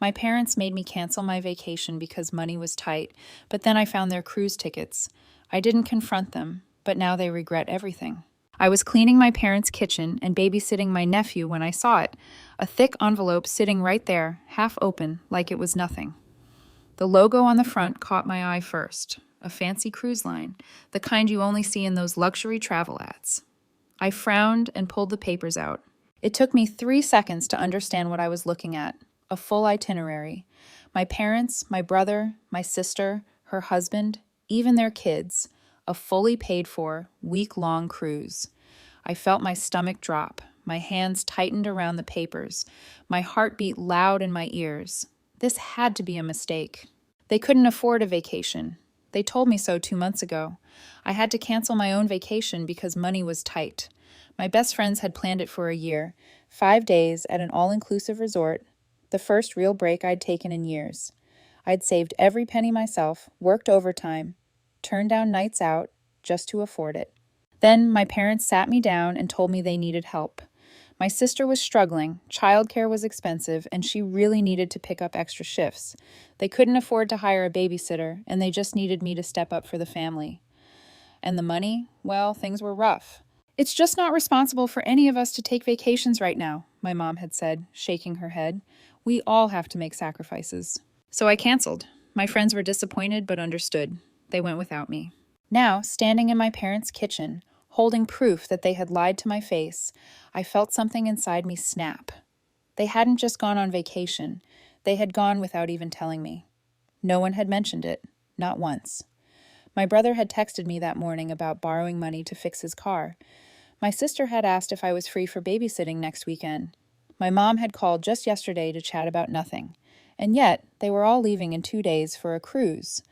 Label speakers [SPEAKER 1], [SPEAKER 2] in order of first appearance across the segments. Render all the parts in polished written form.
[SPEAKER 1] My parents made me cancel my vacation because money was tight, but then I found their cruise tickets. I didn't confront them, but now they regret everything. I was cleaning my parents' kitchen and babysitting my nephew when I saw it, a thick envelope sitting right there, half open, like it was nothing. The logo on the front caught my eye first, a fancy cruise line, the kind you only see in those luxury travel ads. I frowned and pulled the papers out. It took me 3 seconds to understand what I was looking at, a full itinerary. My parents, my brother, my sister, her husband, even their kids, a fully paid for, week-long cruise. I felt my stomach drop, my hands tightened around the papers, my heart beat loud in my ears. This had to be a mistake. They couldn't afford a vacation. They told me so 2 months ago. I had to cancel my own vacation because money was tight. My best friends had planned it for a year, 5 days at an all-inclusive resort, the first real break I'd taken in years. I'd saved every penny myself, worked overtime, turned down nights out just to afford it. Then my parents sat me down and told me they needed help. My sister was struggling, childcare was expensive, and she really needed to pick up extra shifts. They couldn't afford to hire a babysitter, and they just needed me to step up for the family. And the money? Well, things were rough. It's just not responsible for any of us to take vacations right now, my mom had said, shaking her head. We all have to make sacrifices. So I canceled. My friends were disappointed but understood. They went without me. Now, standing in my parents' kitchen, holding proof that they had lied to my face, I felt something inside me snap. They hadn't just gone on vacation. They had gone without even telling me. No one had mentioned it, not once. My brother had texted me that morning about borrowing money to fix his car. My sister had asked if I was free for babysitting next weekend. My mom had called just yesterday to chat about nothing. And yet, they were all leaving in 2 days for a cruise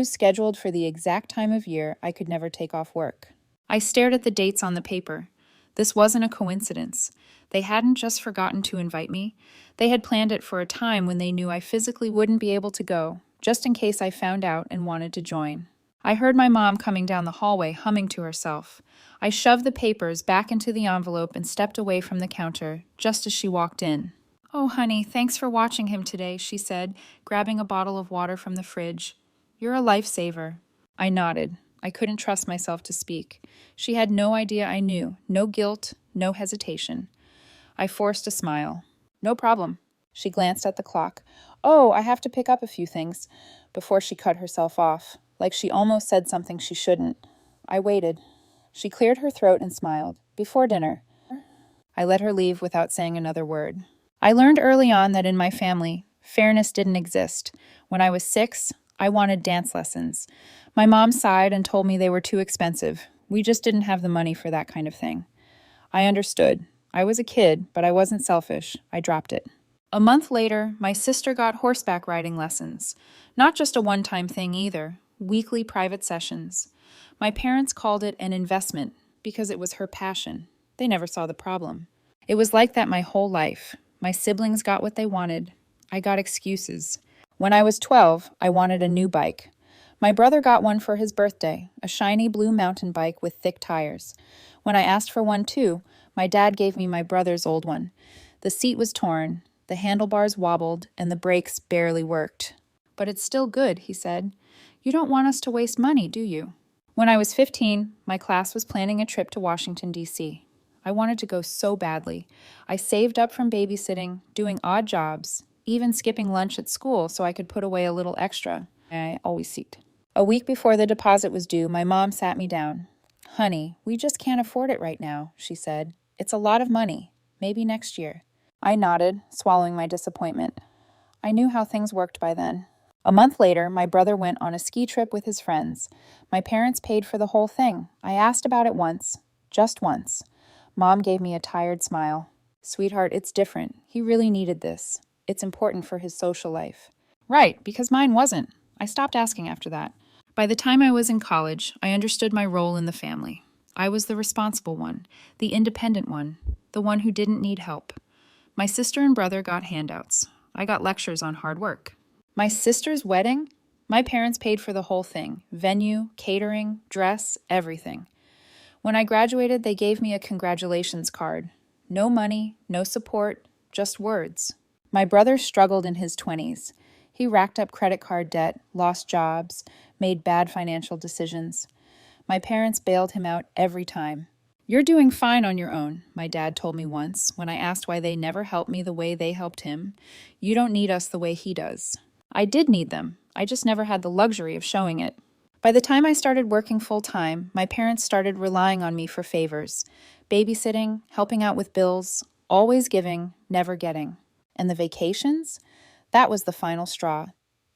[SPEAKER 1] scheduled for the exact time of year I could never take off work. I stared at the dates on the paper. This wasn't a coincidence. They hadn't just forgotten to invite me. They had planned it for a time when they knew I physically wouldn't be able to go, just in case I found out and wanted to join. I heard my mom coming down the hallway, humming to herself. I shoved the papers back into the envelope and stepped away from the counter, just as she walked in. "Oh, honey, thanks for watching him today," she said, grabbing a bottle of water from the fridge. "You're a lifesaver." I nodded. I couldn't trust myself to speak. She had no idea I knew, no guilt, no hesitation. I forced a smile. "No problem." She glanced at the clock. "Oh, I have to pick up a few things," before she cut herself off, like she almost said something she shouldn't. I waited. She cleared her throat and smiled. "Before dinner." I let her leave without saying another word. I learned early on that in my family, fairness didn't exist. When I was 6, I wanted dance lessons. My mom sighed and told me they were too expensive. We just didn't have the money for that kind of thing. I understood. I was a kid, but I wasn't selfish. I dropped it. A month later, my sister got horseback riding lessons. Not just a one-time thing either. Weekly private sessions. My parents called it an investment because it was her passion. They never saw the problem. It was like that my whole life. My siblings got what they wanted. I got excuses. When I was 12, I wanted a new bike. My brother got one for his birthday, a shiny blue mountain bike with thick tires. When I asked for one too, my dad gave me my brother's old one. The seat was torn, the handlebars wobbled, and the brakes barely worked. "But it's still good," he said. "You don't want us to waste money, do you?" When I was 15, my class was planning a trip to Washington, D.C. I wanted to go so badly. I saved up from babysitting, doing odd jobs, even skipping lunch at school so I could put away a little extra. I always seeked. A week before the deposit was due, my mom sat me down. "Honey, we just can't afford it right now," she said. "It's a lot of money. Maybe next year." I nodded, swallowing my disappointment. I knew how things worked by then. A month later, my brother went on a ski trip with his friends. My parents paid for the whole thing. I asked about it once, just once. Mom gave me a tired smile. "Sweetheart, it's different. He really needed this. It's important for his social life." Right, because mine wasn't. I stopped asking after that. By the time I was in college, I understood my role in the family. I was the responsible one, the independent one, the one who didn't need help. My sister and brother got handouts. I got lectures on hard work. My sister's wedding? My parents paid for the whole thing. Venue, catering, dress, everything. When I graduated, they gave me a congratulations card. No money, no support, just words. My brother struggled in his 20s. He racked up credit card debt, lost jobs, made bad financial decisions. My parents bailed him out every time. "You're doing fine on your own," my dad told me once when I asked why they never helped me the way they helped him. "You don't need us the way he does." I did need them. I just never had the luxury of showing it. By the time I started working full-time, my parents started relying on me for favors. Babysitting, helping out with bills, always giving, never getting. And the vacations? That was the final straw.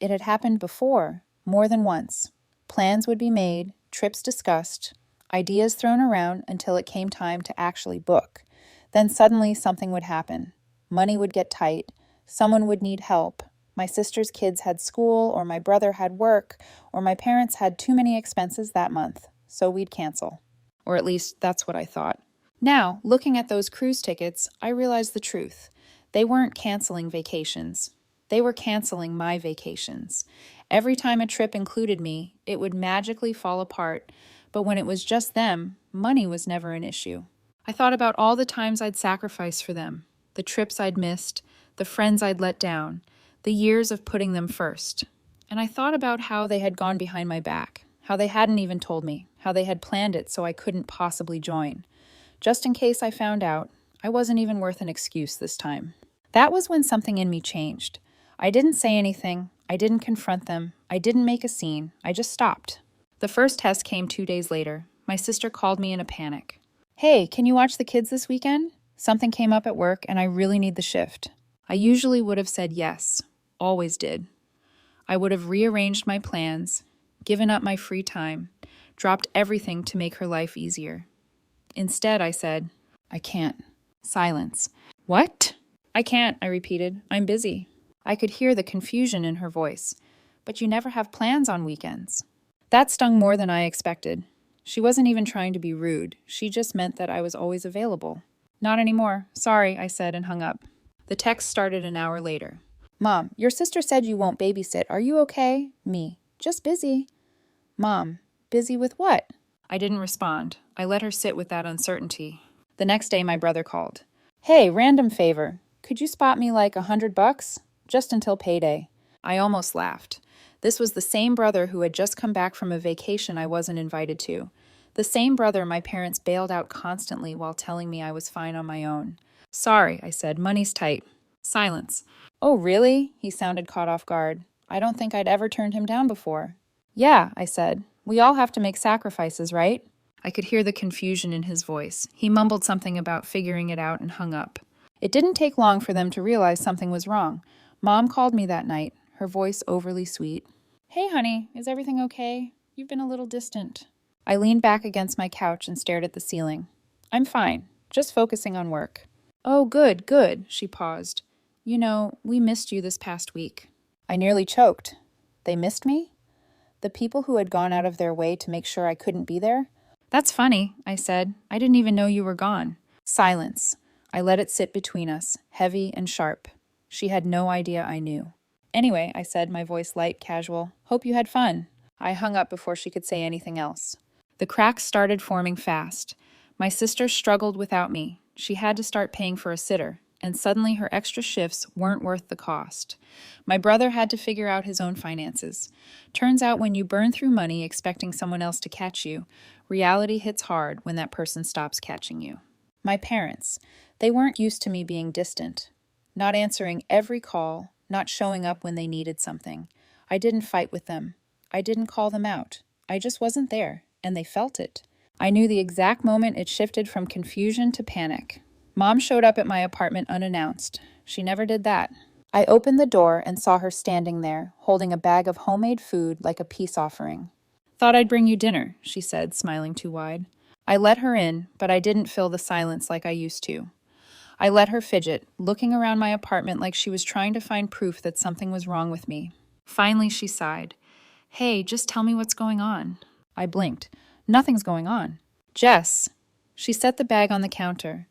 [SPEAKER 1] It had happened before, more than once. Plans would be made, trips discussed, ideas thrown around until it came time to actually book. Then suddenly something would happen. Money would get tight, someone would need help. My sister's kids had school, or my brother had work, or my parents had too many expenses that month, so we'd cancel. Or at least that's what I thought. Now, looking at those cruise tickets, I realized the truth. They weren't canceling vacations. They were canceling my vacations. Every time a trip included me, it would magically fall apart, but when it was just them, money was never an issue. I thought about all the times I'd sacrificed for them, the trips I'd missed, the friends I'd let down, the years of putting them first. And I thought about how they had gone behind my back, how they hadn't even told me, how they had planned it so I couldn't possibly join. Just in case I found out, I wasn't even worth an excuse this time. That was when something in me changed. I didn't say anything, I didn't confront them, I didn't make a scene, I just stopped. The first test came 2 days later. My sister called me in a panic. "Hey, can you watch the kids this weekend? Something came up at work and I really need the shift." I usually would have said yes, always did. I would have rearranged my plans, given up my free time, dropped everything to make her life easier. Instead, I said, "I can't." Silence. "What?" "I can't," I repeated. "I'm busy." I could hear the confusion in her voice. "But you never have plans on weekends." That stung more than I expected. She wasn't even trying to be rude. She just meant that I was always available. "Not anymore. Sorry," I said and hung up. The text started an hour later. "Mom, your sister said you won't babysit. Are you okay?" Me. "Just busy." "Mom, busy with what?" I didn't respond. I let her sit with that uncertainty. The next day, my brother called. "Hey, random favor. Could you spot me like $100? Just until payday." I almost laughed. This was the same brother who had just come back from a vacation I wasn't invited to. The same brother my parents bailed out constantly while telling me I was fine on my own. "Sorry," I said. "Money's tight." Silence. "Oh, really?" He sounded caught off guard. I don't think I'd ever turned him down before. "Yeah," I said. "We all have to make sacrifices, right?" I could hear the confusion in his voice. He mumbled something about figuring it out and hung up. It didn't take long for them to realize something was wrong. Mom called me that night, her voice overly sweet. "Hey, honey, is everything okay? You've been a little distant." I leaned back against my couch and stared at the ceiling. "I'm fine, just focusing on work." "Oh, good, good," she paused. "You know, we missed you this past week." I nearly choked. They missed me? The people who had gone out of their way to make sure I couldn't be there? "That's funny," I said. "I didn't even know you were gone." Silence. I let it sit between us, heavy and sharp. She had no idea I knew. "Anyway," I said, my voice light, casual. "Hope you had fun." I hung up before she could say anything else. The cracks started forming fast. My sister struggled without me. She had to start paying for a sitter, and suddenly her extra shifts weren't worth the cost. My brother had to figure out his own finances. Turns out when you burn through money expecting someone else to catch you, reality hits hard when that person stops catching you. My parents. They weren't used to me being distant, not answering every call, not showing up when they needed something. I didn't fight with them. I didn't call them out. I just wasn't there, and they felt it. I knew the exact moment it shifted from confusion to panic. Mom showed up at my apartment unannounced. She never did that. I opened the door and saw her standing there, holding a bag of homemade food like a peace offering. "Thought I'd bring you dinner," she said, smiling too wide. I let her in, but I didn't fill the silence like I used to. I let her fidget, looking around my apartment like she was trying to find proof that something was wrong with me. Finally, she sighed. "Hey, just tell me what's going on." I blinked. "Nothing's going on." "Jess." She set the bag on the counter.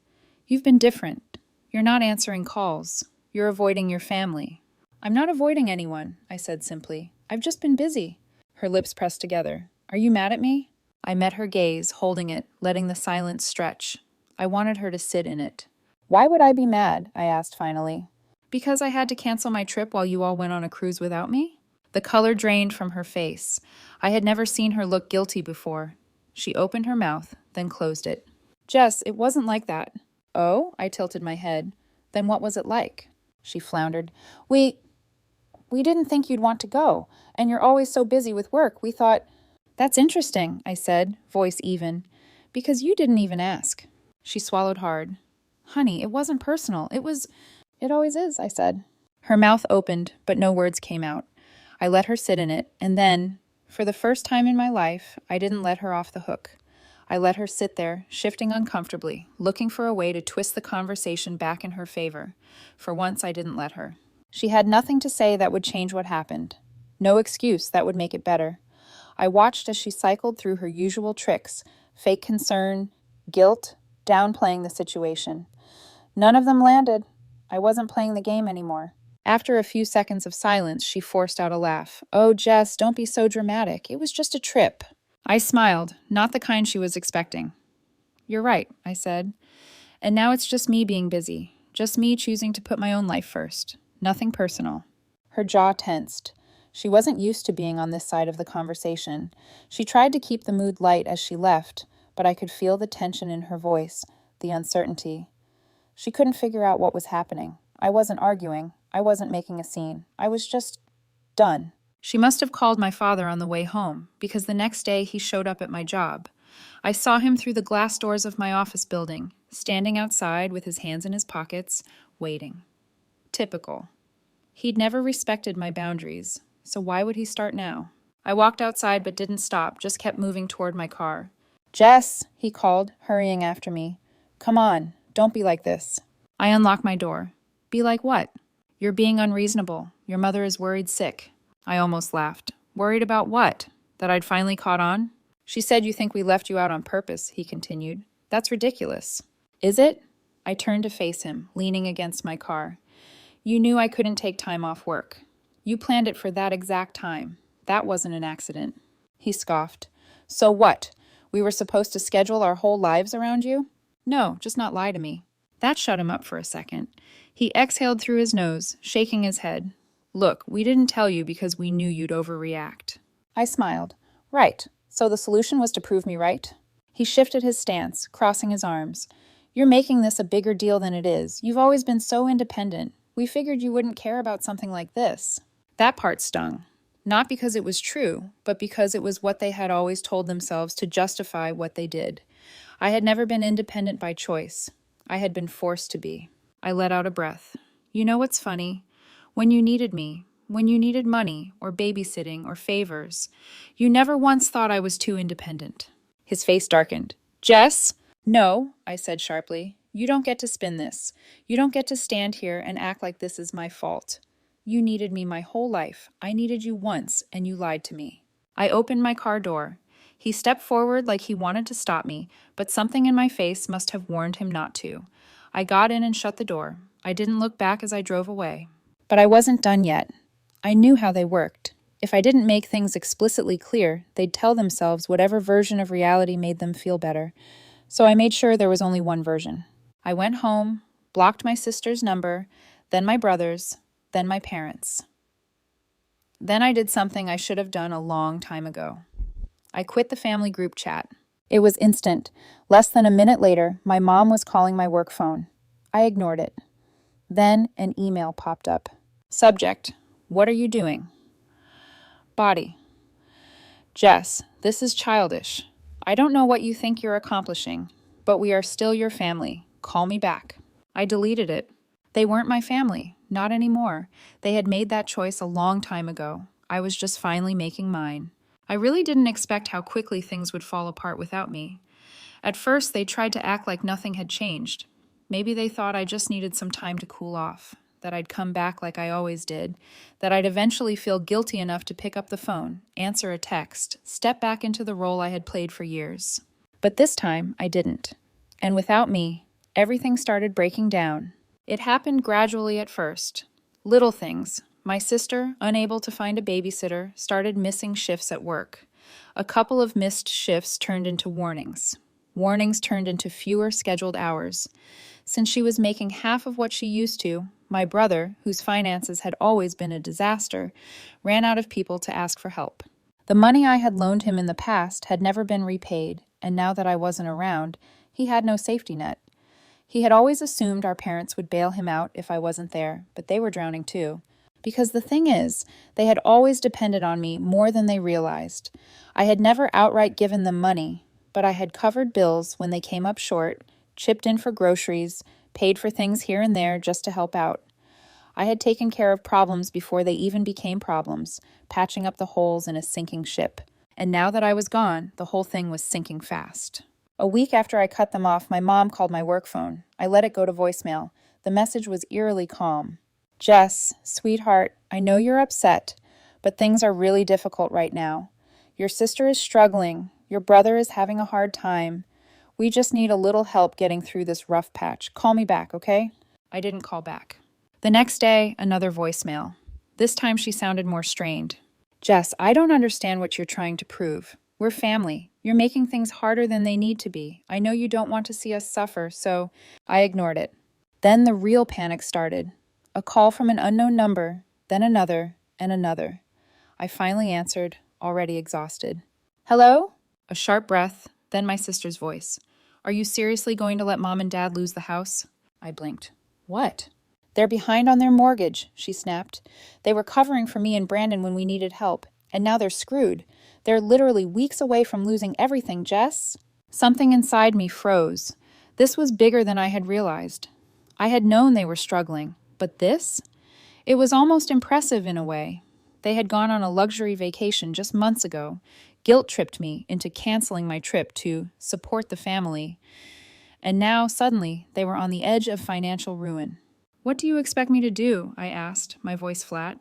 [SPEAKER 1] "You've been different. You're not answering calls. You're avoiding your family." "I'm not avoiding anyone," I said simply. "I've just been busy." Her lips pressed together. "Are you mad at me?" I met her gaze, holding it, letting the silence stretch. I wanted her to sit in it. "Why would I be mad?" I asked finally. Because I had to cancel my trip while you all went on a cruise without me? The color drained from her face. I had never seen her look guilty before. She opened her mouth, then closed it. Jess, it wasn't like that. Oh? I tilted my head. Then what was it like? She floundered. We didn't think you'd want to go, and you're always so busy with work. We thought... That's interesting, I said, voice even, because you didn't even ask. She swallowed hard. Honey, it wasn't personal. It always is, I said. Her mouth opened, but no words came out. I let her sit in it, and then, for the first time in my life, I didn't let her off the hook. I let her sit there, shifting uncomfortably, looking for a way to twist the conversation back in her favor. For once, I didn't let her. She had nothing to say that would change what happened. No excuse that would make it better. I watched as she cycled through her usual tricks, fake concern, guilt, downplaying the situation. None of them landed. I wasn't playing the game anymore. After a few seconds of silence, she forced out a laugh. Oh, Jess, don't be so dramatic. It was just a trip. I smiled, not the kind she was expecting. You're right, I said. And now it's just me being busy. Just me choosing to put my own life first. Nothing personal. Her jaw tensed. She wasn't used to being on this side of the conversation. She tried to keep the mood light as she left, but I could feel the tension in her voice, the uncertainty. She couldn't figure out what was happening. I wasn't arguing. I wasn't making a scene. I was just done. She must have called my father on the way home, because the next day he showed up at my job. I saw him through the glass doors of my office building, standing outside with his hands in his pockets, waiting. Typical. He'd never respected my boundaries, so why would he start now? I walked outside but didn't stop, just kept moving toward my car. Jess, he called, hurrying after me. Come on, don't be like this. I unlocked my door. Be like what? You're being unreasonable. Your mother is worried sick. I almost laughed. Worried about what? That I'd finally caught on? She said you think we left you out on purpose, he continued. That's ridiculous. Is it? I turned to face him, leaning against my car. You knew I couldn't take time off work. You planned it for that exact time. That wasn't an accident. He scoffed. So what? We were supposed to schedule our whole lives around you? No, just not lie to me. That shut him up for a second. He exhaled through his nose, shaking his head. Look, we didn't tell you because we knew you'd overreact. I smiled. Right. So the solution was to prove me right? He shifted his stance, crossing his arms. You're making this a bigger deal than it is. You've always been so independent. We figured you wouldn't care about something like this. That part stung. Not because it was true, but because it was what they had always told themselves to justify what they did. I had never been independent by choice. I had been forced to be. I let out a breath. You know what's funny? When you needed me, when you needed money or babysitting or favors, you never once thought I was too independent. His face darkened. Jess? No, I said sharply. You don't get to spin this. You don't get to stand here and act like this is my fault. You needed me my whole life. I needed you once, and you lied to me. I opened my car door. He stepped forward like he wanted to stop me, but something in my face must have warned him not to. I got in and shut the door. I didn't look back as I drove away. But I wasn't done yet. I knew how they worked. If I didn't make things explicitly clear, they'd tell themselves whatever version of reality made them feel better. So I made sure there was only one version. I went home, blocked my sister's number, then my brother's, then my parents'. Then I did something I should have done a long time ago. I quit the family group chat. It was instant. Less than a minute later, my mom was calling my work phone. I ignored it. Then an email popped up. Subject: What are you doing? Body: Jess, this is childish. I don't know what you think you're accomplishing, but we are still your family. Call me back. I deleted it. They weren't my family. Not anymore. They had made that choice a long time ago. I was just finally making mine. I really didn't expect how quickly things would fall apart without me. At first, they tried to act like nothing had changed. Maybe they thought I just needed some time to cool off, that I'd come back like I always did, that I'd eventually feel guilty enough to pick up the phone, answer a text, step back into the role I had played for years. But this time, I didn't. And without me, everything started breaking down. It happened gradually at first. Little things. My sister, unable to find a babysitter, started missing shifts at work. A couple of missed shifts turned into warnings. Warnings turned into fewer scheduled hours. Since she was making half of what she used to, my brother, whose finances had always been a disaster, ran out of people to ask for help. The money I had loaned him in the past had never been repaid, and now that I wasn't around, he had no safety net. He had always assumed our parents would bail him out if I wasn't there, but they were drowning too. Because the thing is, they had always depended on me more than they realized. I had never outright given them money, but I had covered bills when they came up short, chipped in for groceries, paid for things here and there just to help out. I had taken care of problems before they even became problems, patching up the holes in a sinking ship. And now that I was gone, the whole thing was sinking fast. A week after I cut them off, my mom called my work phone. I let it go to voicemail. The message was eerily calm. Jess, sweetheart, I know you're upset, but things are really difficult right now. Your sister is struggling. Your brother is having a hard time. We just need a little help getting through this rough patch. Call me back, okay? I didn't call back. The next day, another voicemail. This time she sounded more strained. Jess, I don't understand what you're trying to prove. We're family. You're making things harder than they need to be. I know you don't want to see us suffer, so I ignored it. Then the real panic started. A call from an unknown number, then another, and another. I finally answered, already exhausted. Hello? A sharp breath, then my sister's voice. Are you seriously going to let Mom and Dad lose the house? I blinked. What? They're behind on their mortgage, she snapped. They were covering for me and Brandon when we needed help, and now they're screwed. They're literally weeks away from losing everything, Jess. Something inside me froze. This was bigger than I had realized. I had known they were struggling, but this? It was almost impressive in a way. They had gone on a luxury vacation just months ago, guilt-tripped me into canceling my trip to support the family, and now, suddenly, they were on the edge of financial ruin. What do you expect me to do? I asked, my voice flat.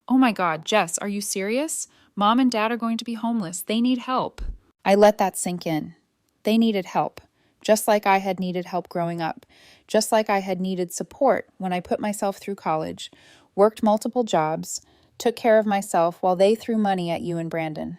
[SPEAKER 1] Oh my God, Jess, are you serious? Mom and Dad are going to be homeless. They need help. I let that sink in. They needed help, just like I had needed help growing up, just like I had needed support when I put myself through college, worked multiple jobs, took care of myself while they threw money at you and Brandon.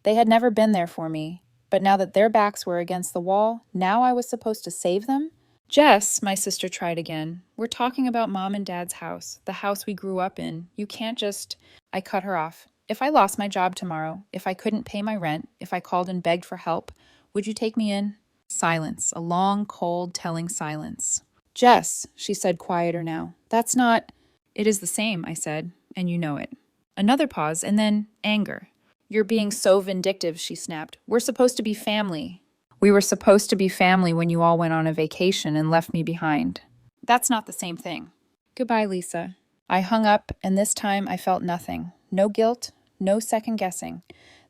[SPEAKER 1] They had never been there for me, but now that their backs were against the wall, now I was supposed to save them? Jess, my sister tried again. We're talking about Mom and Dad's house, the house we grew up in. You can't just... I cut her off. If I lost my job tomorrow, if I couldn't pay my rent, if I called and begged for help, would you take me in? Silence, a long, cold, telling silence. Jess, she said quieter now, that's not... It is the same, I said, and you know it. Another pause, and then anger. You're being so vindictive, she snapped. We're supposed to be family. We were supposed to be family when you all went on a vacation and left me behind. That's not the same thing. Goodbye, Lisa. I hung up, and this time I felt nothing. No guilt, no second guessing.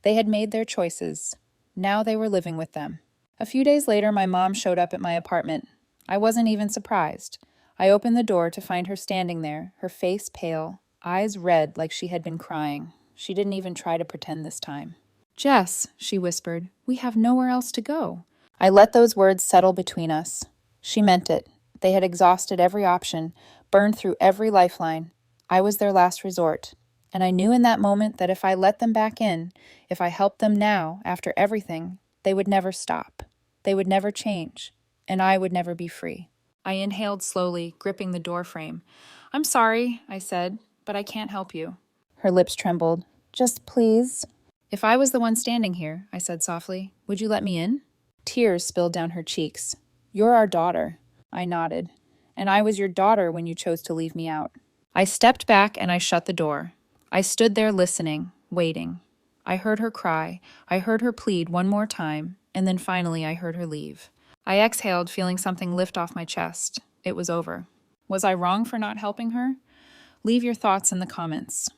[SPEAKER 1] They had made their choices. Now they were living with them. A few days later, my mom showed up at my apartment. I wasn't even surprised. I opened the door to find her standing there, her face pale, eyes red like she had been crying. She didn't even try to pretend this time. Jess, she whispered, we have nowhere else to go. I let those words settle between us. She meant it. They had exhausted every option, burned through every lifeline. I was their last resort. And I knew in that moment that if I let them back in, if I helped them now, after everything, they would never stop. They would never change. And I would never be free. I inhaled slowly, gripping the doorframe. I'm sorry, I said, but I can't help you. Her lips trembled. Just please. If I was the one standing here, I said softly, would you let me in? Tears spilled down her cheeks. You're our daughter. I nodded. And I was your daughter when you chose to leave me out. I stepped back and I shut the door. I stood there listening, waiting. I heard her cry. I heard her plead one more time, and then finally I heard her leave. I exhaled, feeling something lift off my chest. It was over. Was I wrong for not helping her? Leave your thoughts in the comments.